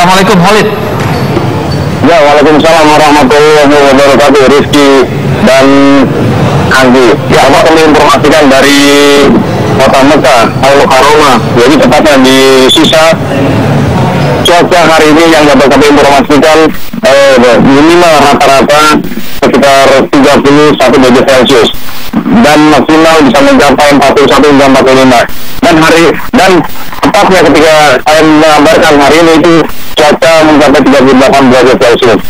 Assalamualaikum Khalid. Ya, waalaikumsalam warahmatullahi wabarakatuh, Rizky dan Anggi. Ya, Bapak kami informasikan dari Kota Mekah, Al-Mukarramah. Jadi tepatnya di sisa cuaca hari ini yang dapat kami informasikan minimal rata-rata sekitar 31 derajat Celcius dan maksimal bisa mencapai 41 hingga 45. Dan tepatnya ketika saya mengabarkan hari ini itu cuaca mencapai 38 derajat Celcius.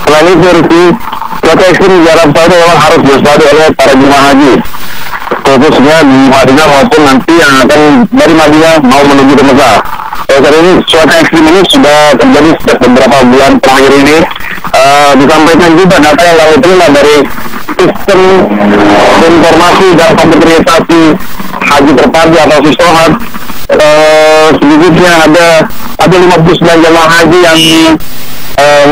Selain itu, Rizky, cuaca ekstrim di Arab Saudi memang harus diwaspadai oleh para jemaah haji, khususnya di Madinah maupun nanti yang akan dari Madinah mau menuju ke Mekah. Saat ini cuaca ekstrim ini sudah terjadi sejak beberapa bulan terakhir ini. Disampaikan juga data yang kami terima dari sistem informasi dan komputerisasi haji terpadu atau Sistohat, sedikitnya ada 59 jemaah haji yang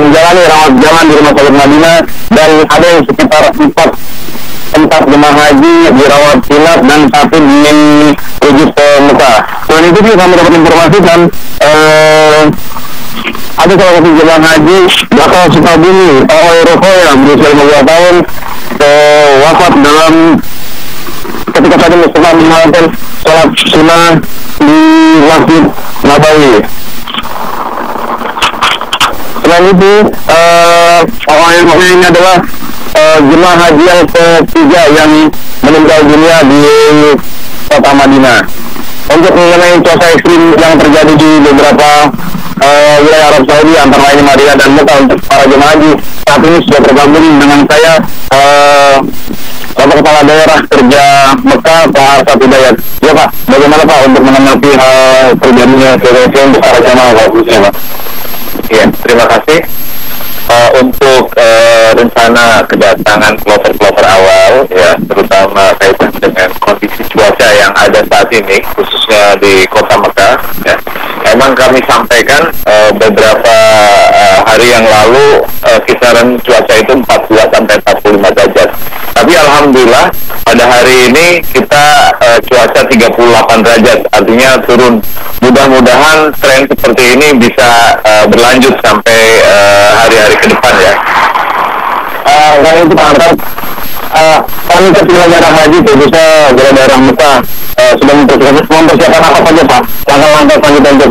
menjalani rawat jalan di Rumah Sakit Madinah, dan ada yang sekitar 4 jemaah haji dirawat inap dan 1 dirujuk ke Mekah. Selain itu juga kami dapat informasikan ada salah satu jemaah haji Bakal Sukabumi, Rokoya, berusia 52 tahun, wafat dalam ketika tadi Mustafa menjalankan sholat sunnah di Masjid Nabawi. Selain itu, ini adalah jemaah haji yang ketiga yang meninggal dunia di Kota Madinah. Untuk mengenai cuaca ekstrim yang terjadi di beberapa wilayah Arab Saudi, antara lain Madinah dan Mekah, untuk para jemaah haji saat ini sudah tergabung dengan saya, Bapak Kepala Daerah Kerja Mekah, Pak Arsad Hidayat. Ya Pak, bagaimana Pak untuk menanggapi terjadinya situasi untuk para jemaah khususnya Pak? Ya, terima kasih. Untuk rencana kedatangan kloter-kloter awal, ya, terutama kaitan dengan kondisi cuaca yang ada saat ini, khususnya di Kota Mekah, ya, emang kami sampaikan beberapa hari yang lalu kisaran cuaca itu 42 sampai 45 derajat. Tapi alhamdulillah pada hari ini kita cuaca 38 derajat, artinya turun. Mudah-mudahan tren seperti ini bisa berlanjut sampai hari-hari ke depan ya. Karena itu Pak Arsad, kami penyelenggara haji khususnya dari daerah Mekah sudah mempersiapkan apa saja Pak? Langkah-langkah selanjutnya untuk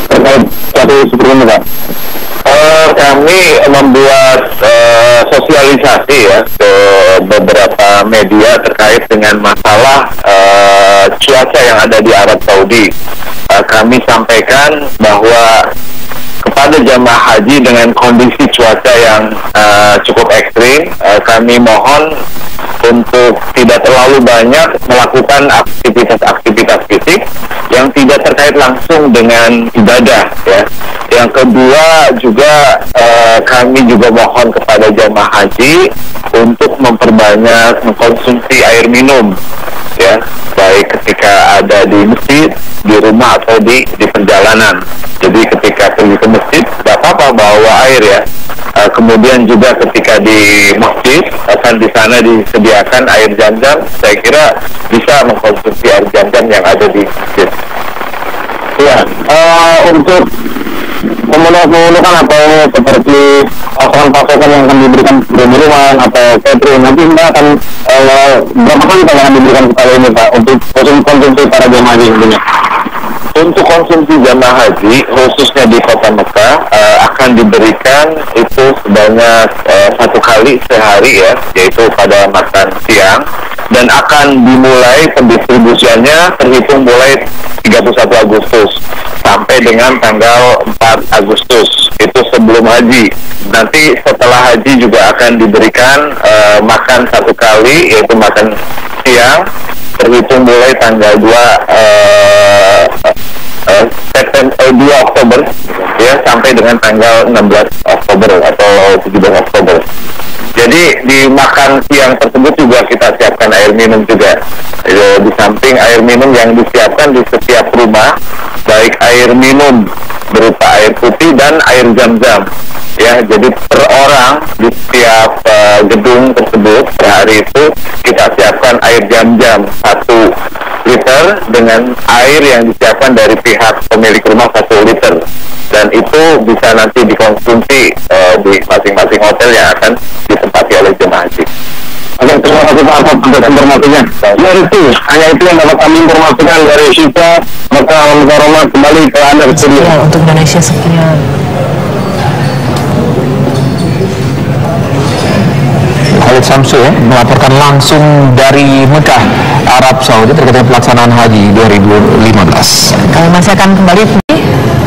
terkait suatu seperti ini Pak? Kami membuat sosialisasi ya ke beberapa media terkait dengan masalah cuaca yang ada di Arab Saudi. Kami sampaikan bahwa kepada jamaah haji dengan kondisi cuaca yang cukup ekstrim, kami mohon untuk tidak terlalu banyak melakukan aktivitas-aktivitas fisik yang tidak terkait langsung dengan ibadah ya. Yang kedua juga kami juga mohon kepada jamaah haji untuk memperbanyak mengkonsumsi air minum ya, baik ketika ada di masjid, di rumah atau di perjalanan. Jadi ketika pergi ke masjid tidak apa-apa bawa air ya. Kemudian juga ketika di masjid akan di sana disediakan air zam-zam. Saya kira bisa mengkonsumsi air zam-zam yang ada di masjid. Ya, untuk memenuhi atau seperti pasokan yang akan diberikan di minuman atau catering, nanti kita akan berapa kali Pak akan diberikan kepada ini Pak untuk konsumsi para jemaah haji ini? Untuk konsumsi jamaah haji khususnya di Kota Mekah akan diberikan itu sebanyak 1 kali sehari ya, yaitu pada makan siang, dan akan dimulai pendistribusiannya terhitung mulai 31 Agustus sampai dengan tanggal 4 Agustus, itu sebelum haji. Nanti setelah haji juga akan diberikan makan 1 kali, yaitu makan siang, terhitung mulai tanggal 2 Oktober ya, sampai dengan tanggal 16 Oktober atau 17 Oktober. Jadi di makan siang tersebut juga kita siapkan air minum juga. Di samping air minum yang disiapkan di setiap rumah, baik air minum berupa air putih dan air zam-zam ya. Jadi per orang di setiap gedung tersebut per hari itu kita siapkan air zam-zam 1 liter dengan air yang disiapkan dari pihak pemilik rumah 1 liter, dan itu bisa nanti dikonsumsi di masing-masing hotel yang akan ditempati oleh jemaah haji. Oke, terima kasih Pak Ahmad untuk informasinya. Ya Rizky, hanya itu yang dapat kami informasikan dari Syifa Mekah Al-Mukarramah. Kembali ke Anda ke studio. Ya, untuk Indonesia sekian. Khalid Samsu ya, melaporkan langsung dari Mekah, Arab Saudi terkait dengan pelaksanaan haji 2015. Kami masih akan kembali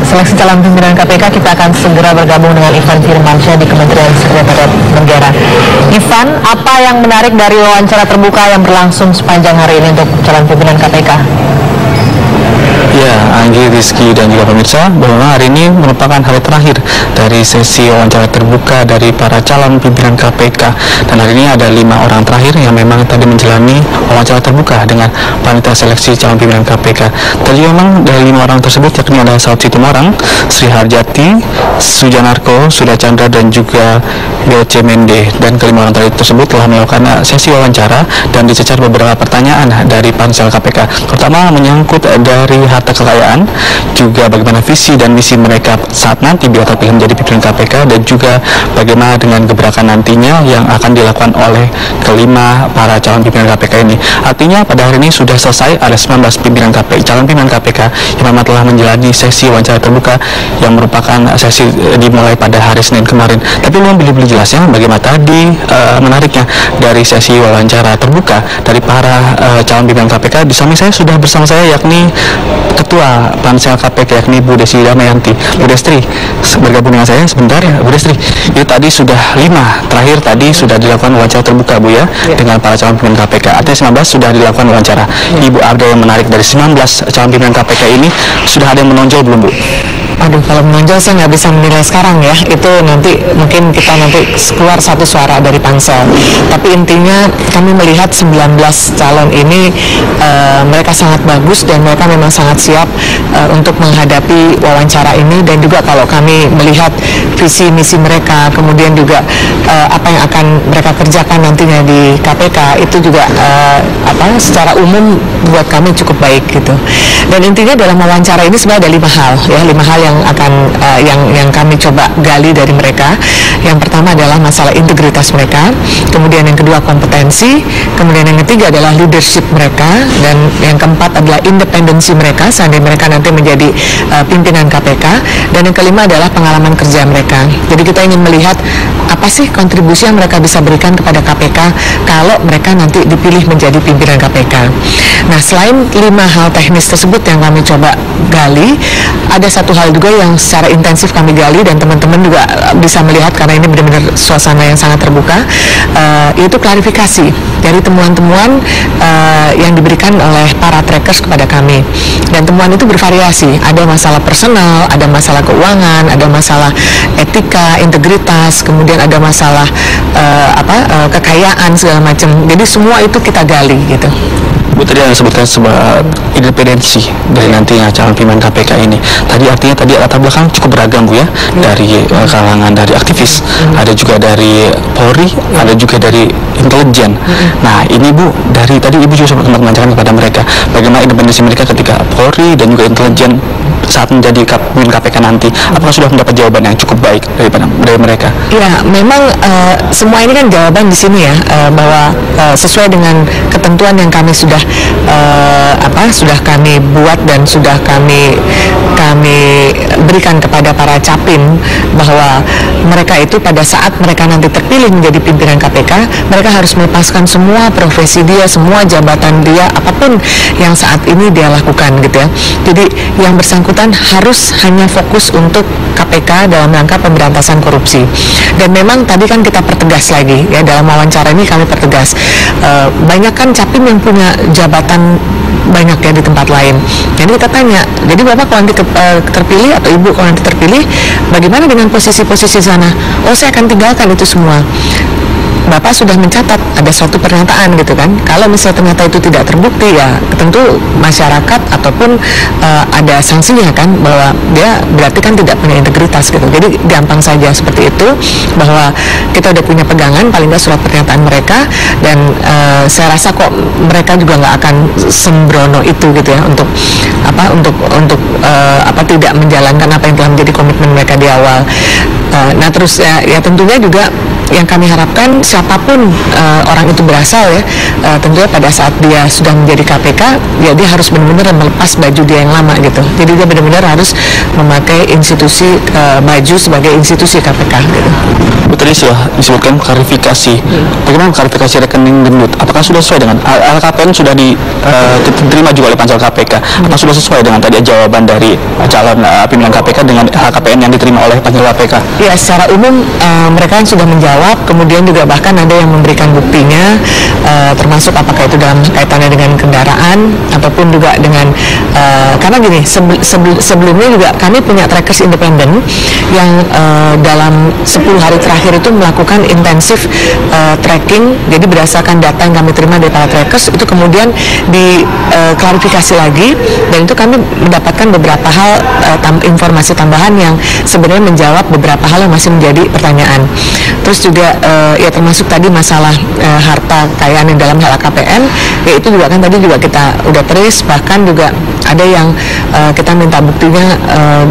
seleksi calon pimpinan KPK. Kita akan segera bergabung dengan Ivan Firmansyah di Kementerian Sekretariat Negara. Ivan, apa yang menarik dari wawancara terbuka yang berlangsung sepanjang hari ini untuk calon pimpinan KPK? Ya, Anggi, Rizky, dan juga pemirsa, bahwa hari ini merupakan hari terakhir dari sesi wawancara terbuka dari para calon pimpinan KPK. Dan hari ini ada 5 orang terakhir yang memang tadi menjalani wawancara terbuka dengan panitia seleksi calon pimpinan KPK. Tadi memang dari 5 orang tersebut, yakni ada Saud Situmorang, Sri Harjati, Sujanarko, Suda Chandra, dan juga Yoce Mende. Dan kelima orang tadi tersebut telah melakukan sesi wawancara dan dicecar beberapa pertanyaan dari pansel KPK, terutama menyangkut dari harta kekayaan, juga bagaimana visi dan misi mereka saat nanti bila terpilih menjadi pimpinan KPK, dan juga bagaimana dengan gebrakan nantinya yang akan dilakukan oleh kelima para calon pimpinan KPK ini. Artinya pada hari ini sudah selesai ada 19 pimpinan KPK, calon pimpinan KPK yang memang telah menjalani sesi wawancara terbuka yang merupakan sesi dimulai pada hari Senin kemarin. Tapi belum beli jelasnya bagaimana tadi menariknya dari sesi wawancara terbuka dari para calon pimpinan KPK. Di samping saya sudah bersama saya yakni Ketua Pansel KPK yakni Bu Destri Damayanti. Bu Destri bergabung dengan saya sebentar ya Bu Destri. Itu tadi sudah 5 terakhir tadi sudah dilakukan wawancara terbuka Bu ya, dengan para calon pimpinan KPK. Artinya 19 sudah dilakukan wawancara. Ibu, ada yang menarik dari 19 calon pimpinan KPK ini, sudah ada yang menonjol belum Bu? Aduh, kalau menonjol saya nggak bisa menilai sekarang ya. Itu nanti mungkin kita nanti keluar satu suara dari pansel. Tapi intinya kami melihat 19 calon ini mereka sangat bagus dan mereka memang sangat siap untuk menghadapi wawancara ini. Dan juga kalau kami melihat visi misi mereka, kemudian juga apa yang akan mereka kerjakan nantinya di KPK, itu juga secara umum buat kami cukup baik gitu. Dan intinya dalam wawancara ini sebenarnya ada 5 hal ya, 5 hal yang akan yang kami coba gali dari mereka. Yang pertama adalah masalah integritas mereka, kemudian yang kedua kompetensi, kemudian yang ketiga adalah leadership mereka, dan yang keempat adalah independensi mereka seandainya mereka nanti menjadi pimpinan KPK, dan yang kelima adalah pengalaman kerja mereka. Jadi kita ingin melihat apa sih kontribusi yang mereka bisa berikan kepada KPK kalau mereka nanti dipilih menjadi pimpinan KPK. Nah, selain 5 hal teknis tersebut yang kami coba gali, ada satu hal juga yang secara intensif kami gali dan teman-teman juga bisa melihat karena ini benar-benar suasana yang sangat terbuka, yaitu klarifikasi dari temuan-temuan yang diberikan oleh para trackers kepada kami. Dan temuan itu bervariasi, ada masalah personal, ada masalah keuangan, ada masalah etika, integritas, kemudian ada masalah kekayaan segala macam. Jadi semua itu kita gali gitu. Bu, tadi Anda sebutkan sebuah independensi dari nantinya calon pimpinan KPK ini. Tadi artinya tadi latar belakang cukup beragam Bu ya, dari kalangan dari aktivis, ada juga dari Polri, ada juga dari intelijen. Nah ini Bu, dari tadi Ibu juga sempat menanyakan kepada mereka bagaimana independensi mereka ketika Polri dan juga intelijen saat menjadi pimpinan KPK nanti. Apakah sudah mendapat jawaban yang cukup baik dari mereka? Ya, memang semua ini kan jawaban di sini ya, bahwa sesuai dengan ketentuan yang kami sudah kami buat dan sudah kami berikan kepada para capim, bahwa mereka itu pada saat mereka nanti terpilih menjadi pimpinan KPK, mereka harus melepaskan semua profesi dia, semua jabatan dia, apapun yang saat ini dia lakukan gitu ya. Jadi yang bersangkutan harus hanya fokus untuk KPK dalam rangka pemberantasan korupsi. Dan memang tadi kan kita pertegas lagi ya, dalam wawancara ini kami pertegas, banyak kan capim yang punya jabatan banyak ya di tempat lain. Jadi kita tanya, jadi Bapak kalau nanti terpilih atau Ibu kalau nanti terpilih, bagaimana dengan posisi-posisi sana? Oh, saya akan tinggalkan itu semua. Bapak sudah mencatat ada suatu pernyataan gitu kan. Kalau misalnya ternyata itu tidak terbukti, ya tentu masyarakat ataupun ada sanksinya kan, bahwa dia berarti kan tidak punya integritas gitu. Jadi gampang saja seperti itu, bahwa kita udah punya pegangan paling nggak surat pernyataan mereka, dan saya rasa kok mereka juga nggak akan sembrono itu gitu ya untuk tidak menjalankan apa yang telah menjadi komitmen mereka di awal. Nah terus ya tentunya juga yang kami harapkan siapapun orang itu berasal ya, tentunya pada saat dia sudah menjadi KPK, ya dia harus benar-benar melepas baju dia yang lama gitu. Jadi dia benar-benar harus memakai institusi baju sebagai institusi KPK gitu. Tadi sudah disebutkan klarifikasi. Bagaimana klarifikasi rekening gendut? Apakah sudah sesuai dengan LKPN sudah diterima juga oleh pansel KPK? Apakah sudah sesuai dengan tadi jawaban dari calon pimpinan KPK dengan LKPN yang diterima oleh pansel KPK? Ya, secara umum mereka sudah menjawab, kemudian juga bahkan ada yang memberikan buktinya, termasuk apakah itu dalam kaitannya dengan kendaraan ataupun juga dengan karena gini, sebelumnya juga kami punya trackers independen yang dalam 10 hari terakhir itu melakukan intensif tracking. Jadi berdasarkan data yang kami terima dari para trackers itu kemudian diklarifikasi lagi, dan itu kami mendapatkan beberapa hal informasi tambahan yang sebenarnya menjawab beberapa hal yang masih menjadi pertanyaan. Terus juga ya termasuk tadi masalah harta kekayaan yang dalam LKPN, ya itu juga kan tadi juga kita udah trace, bahkan juga ada yang kita minta buktinya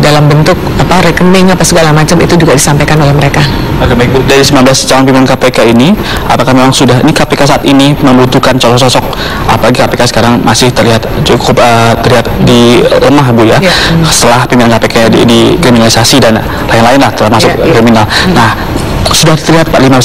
dalam bentuk rekening apa segala macam, itu juga disampaikan oleh mereka. Oke, baik Bu, dari 19 calon pimpinan KPK ini, apakah memang sudah ini KPK saat ini membutuhkan sosok, apalagi KPK sekarang masih terlihat cukup terlihat di lemah Bu ya, setelah pimpinan KPK dikriminalisasi dan lain-lain lah termasuk kriminal. Nah, sudah terlihat Pak 19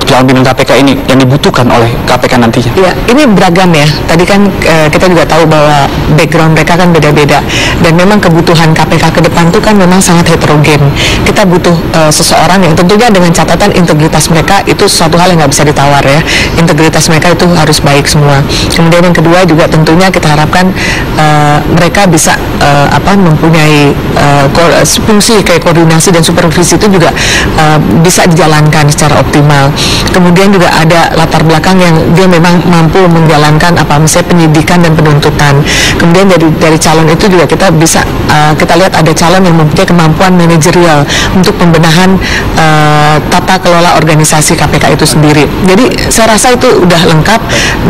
calon pimpinan KPK ini yang dibutuhkan oleh KPK nantinya. Ya, ini beragam ya. Tadi kan kita juga tahu bahwa background mereka kan beda-beda, dan memang kebutuhan KPK ke depan itu kan memang sangat heterogen. Kita butuh seseorang yang tentunya dengan catatan integritas mereka itu suatu hal yang nggak bisa ditawar ya. Integritas mereka itu harus baik semua. Kemudian yang kedua juga tentunya kita harapkan mereka bisa mempunyai fungsi kayak koordinasi dan supervisi itu juga bisa dijalankan secara optimal. Kemudian juga ada latar belakang yang dia memang mampu menjalankan misalnya penyidikan dan penuntutan. Kemudian dari calon itu juga kita bisa kita lihat ada calon yang mempunyai kemampuan manajerial untuk pembenahan tata kelola organisasi KPK itu sendiri. Jadi saya rasa itu udah lengkap.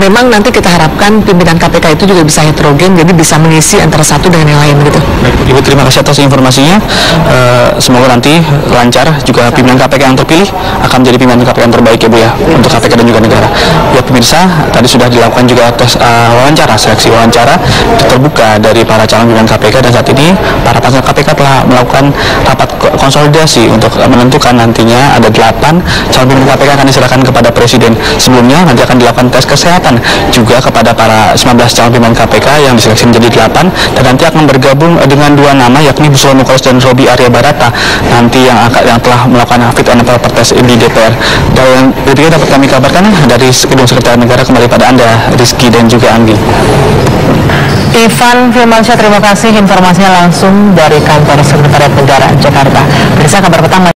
Memang nanti kita harapkan pimpinan KPK itu juga bisa heterogen, jadi bisa mengisi antara satu dengan yang lain gitu. Baik, Ibu, terima kasih atas informasinya. Semoga nanti lancar, juga pimpinan KPK yang terpilih akan menjadi pimpinan KPK yang terbaik ya Bu ya, untuk KPK dan juga negara. Ya pemirsa, tadi sudah dilakukan juga tes wawancara, seleksi wawancara terbuka dari para calon pimpinan KPK, dan saat ini para pansel KPK telah melakukan rapat konsolidasi untuk menentukan nantinya ada 8 calon pimpinan KPK akan diserahkan kepada Presiden. Sebelumnya nanti akan dilakukan tes kesehatan juga kepada para 19 calon pimpinan KPK yang diseleksi menjadi 8, dan nanti akan bergabung dengan 2 nama, yakni Busro Nukolos dan Robi Arya Barata, nanti yang telah melakukan fit and proper test di DPR. Dan ketiga dapat kami kabarkan dari Gedung Sekretariat Negara. Kembali pada Anda, Rizky dan juga Anggi. Ivan Firmansyah, terima kasih informasinya langsung dari Kantor Sekretariat Negara Jakarta. Pemirsa, kabar petang